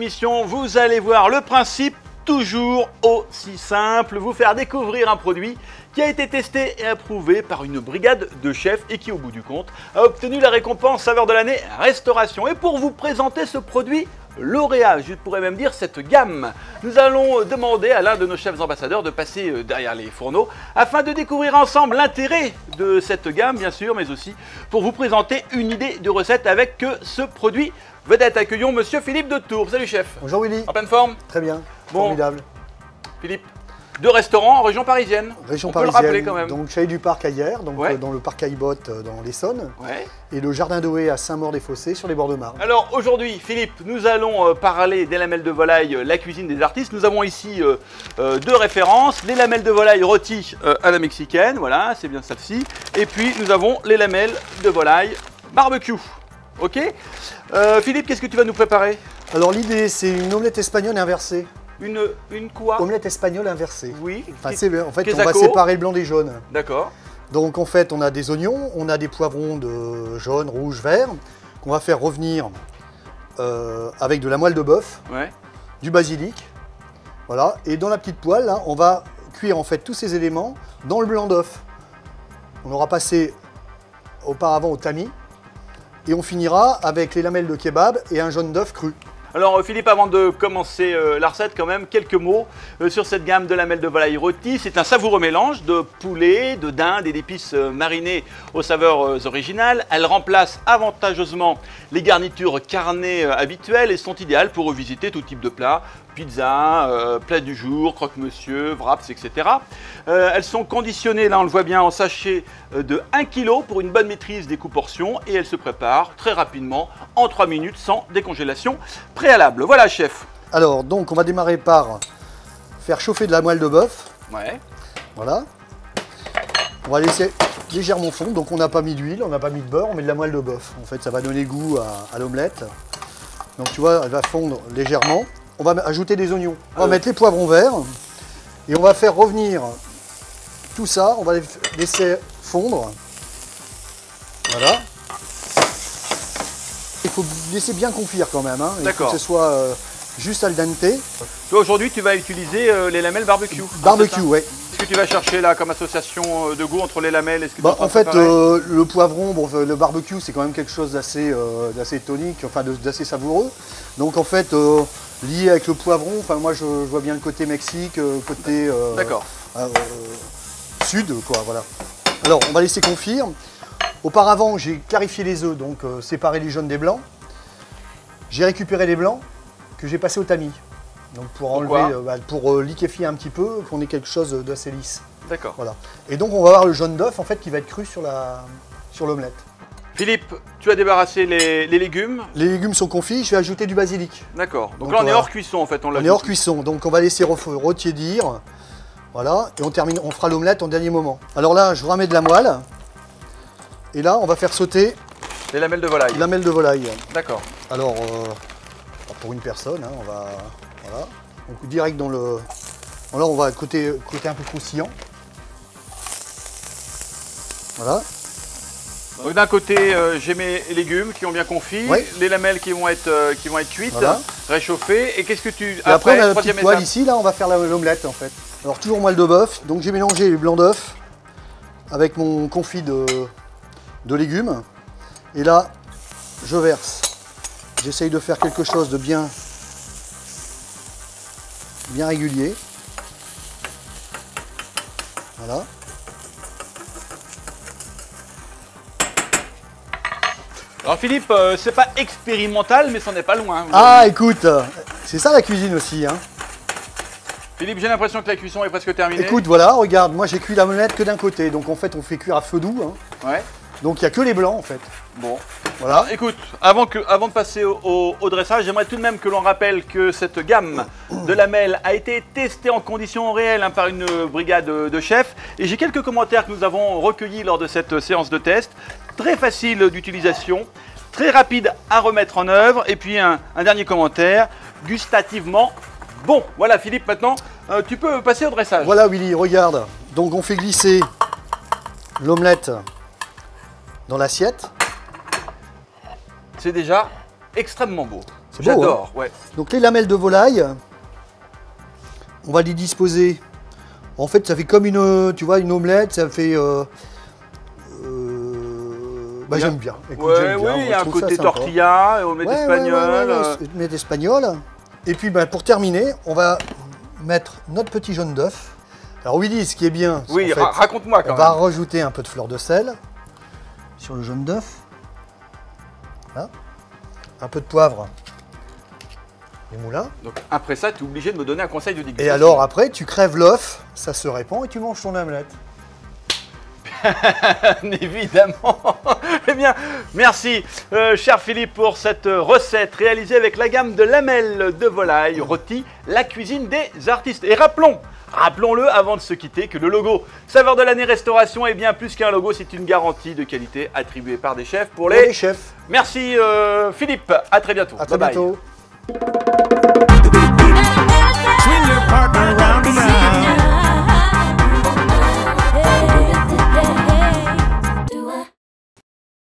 émission, vous allez voir le principe toujours aussi simple, vous faire découvrir un produit qui a été testé et approuvé par une brigade de chefs et qui, au bout du compte, a obtenu la récompense saveur de l'année Restauration. Et pour vous présenter ce produit lauréat, je pourrais même dire cette gamme, nous allons demander à l'un de nos chefs ambassadeurs de passer derrière les fourneaux afin de découvrir ensemble l'intérêt de cette gamme, bien sûr, mais aussi pour vous présenter une idée de recette avec ce produit vedette. Accueillons Monsieur Philippe de Tours. Salut chef. Bonjour Willy. En pleine forme? Très bien, bon, formidable. Philippe, deux restaurants en région parisienne. Région On peut parisienne, le rappeler quand même. donc Chalet du Parc à Hyères, donc ouais. Dans le parc Caillebotte dans l'Essonne, ouais. Et le Jardin d'Oé à Saint-Maur-des-Fossés sur les bords de Marne. Alors aujourd'hui, Philippe, nous allons parler des lamelles de volaille, la cuisine des artistes. Nous avons ici deux références, les lamelles de volaille rôties à la mexicaine, voilà, c'est bien celle-ci. Et puis nous avons les lamelles de volaille barbecue. Ok, Philippe, qu'est-ce que tu vas nous préparer? Alors l'idée, c'est une omelette espagnole inversée. Une quoi? Omelette espagnole inversée. Oui. Enfin, en fait, on va séparer le blanc des jaunes. D'accord. Donc en fait, on a des oignons, on a des poivrons de jaune, rouge, vert, qu'on va faire revenir avec de la moelle de bœuf, ouais. Du basilic, voilà. Et dans la petite poêle, là, on va cuire en fait tous ces éléments dans le blanc d'œuf. On aura passé auparavant au tamis. Et on finira avec les lamelles de kebab et un jaune d'œuf cru. Alors Philippe, avant de commencer la recette, quand même, quelques mots sur cette gamme de lamelles de volaille rôties. C'est un savoureux mélange de poulet, de dinde et d'épices marinées aux saveurs originales. Elles remplacent avantageusement les garnitures carnées habituelles et sont idéales pour revisiter tout type de plat. Pizza, plat du jour, croque-monsieur, wraps, etc. Elles sont conditionnées, là on le voit bien, en sachet de 1 kg pour une bonne maîtrise des coûts-portions et elles se préparent très rapidement, en 3 minutes, sans décongélation préalable. Voilà chef. Alors donc on va démarrer par faire chauffer de la moelle de bœuf. Ouais. Voilà. On va laisser légèrement fondre, donc on n'a pas mis d'huile, on n'a pas mis de beurre, on met de la moelle de bœuf. En fait ça va donner goût à l'omelette. Donc tu vois, elle va fondre légèrement. On va ajouter des oignons. On va mettre les poivrons verts et on va faire revenir tout ça. On va laisser fondre. Voilà. Il faut laisser bien confire quand même. Hein. Il faut que ce soit juste al dente. Toi aujourd'hui tu vas utiliser les lamelles barbecue. Barbecue, oui. Qu'est-ce que tu vas chercher là comme association de goût entre les lamelles et ce que tu en fait, le poivron, bon, le barbecue, c'est quand même quelque chose d'assez tonique, enfin d'assez savoureux. Donc en fait, lié avec le poivron, enfin moi je vois bien le côté Mexique, côté sud, quoi, voilà. Alors on va laisser confire. Auparavant, j'ai clarifié les œufs, donc séparé les jaunes des blancs. J'ai récupéré les blancs que j'ai passés au tamis. Donc pour enlever, pour liquéfier un petit peu, qu'on ait quelque chose d'assez lisse. D'accord. Voilà. Et donc on va avoir le jaune d'œuf en fait qui va être cru sur l'omelette. Philippe, tu as débarrassé les légumes. Les légumes sont confits, je vais ajouter du basilic. D'accord. Donc là on est hors cuisson en fait. On est hors cuisson, donc on va laisser retiédir. Voilà, et on fera l'omelette en dernier moment. Alors là, je ramène de la moelle. Et là, on va faire sauter les lamelles de volaille. Les lamelles de volaille. D'accord. Alors, pour une personne, hein, on va... Voilà. Donc direct dans le... Bon, là, on va côté un peu croustillant. Voilà. Donc d'un côté, j'ai mes légumes qui ont bien confit, les lamelles qui vont être cuites, voilà. Réchauffées. Et qu'est-ce que tu... Et après, on a la petite poêle ici, là, on va faire l'omelette en fait. Alors toujours moelle de bœuf. Donc j'ai mélangé les blancs d'œuf avec mon confit de légumes. Et là, je verse. J'essaye de faire quelque chose de bien régulier. Voilà. Alors Philippe, c'est pas expérimental, mais c'en est pas loin. Ah écoute, c'est ça la cuisine aussi. Hein. Philippe, j'ai l'impression que la cuisson est presque terminée. Écoute, voilà, regarde, moi j'ai cuit la omelette que d'un côté. Donc en fait, on fait cuire à feu doux. Hein. Ouais. Donc il n'y a que les blancs en fait. Bon. Voilà. Alors, écoute, avant de passer au dressage, j'aimerais tout de même que l'on rappelle que cette gamme de lamelles a été testée en conditions réelles par une brigade de chefs. Et j'ai quelques commentaires que nous avons recueillis lors de cette séance de test. Très facile d'utilisation, très rapide à remettre en œuvre. Et puis un dernier commentaire, gustativement bon. Voilà Philippe, maintenant tu peux passer au dressage. Voilà Willy, regarde. Donc on fait glisser l'omelette dans l'assiette. C'est déjà extrêmement beau. C'est beau, hein. J'adore, ouais. Donc les lamelles de volaille, on va les disposer. En fait, ça fait comme une, tu vois, une omelette. Ça fait. Bah, j'aime bien. Écoute, j'aime bien. Oui, il y a un Je trouve ça côté sympa. tortilla, omelette espagnole. Omelette espagnole. Et puis, bah, pour terminer, on va mettre notre petit jaune d'œuf. Alors, Willy, ce qui est bien, c'est Oui, qu'en fait, raconte-moi quand on même. va rajouter un peu de fleur de sel sur le jaune d'œuf. Voilà. Un peu de poivre et moulin. Donc après ça, tu es obligé de me donner un conseil de dégustation. Et alors après, tu crèves l'œuf, ça se répand et tu manges ton omelette. Évidemment. Eh bien, merci, cher Philippe, pour cette recette réalisée avec la gamme de lamelles de volaille rôti, la cuisine des artistes. Et rappelons-le avant de se quitter, que le logo Saveur de l'année Restauration est bien plus qu'un logo, c'est une garantie de qualité attribuée par des chefs pour les chefs. Merci Philippe, à très bientôt. À très Bye bye. bientôt.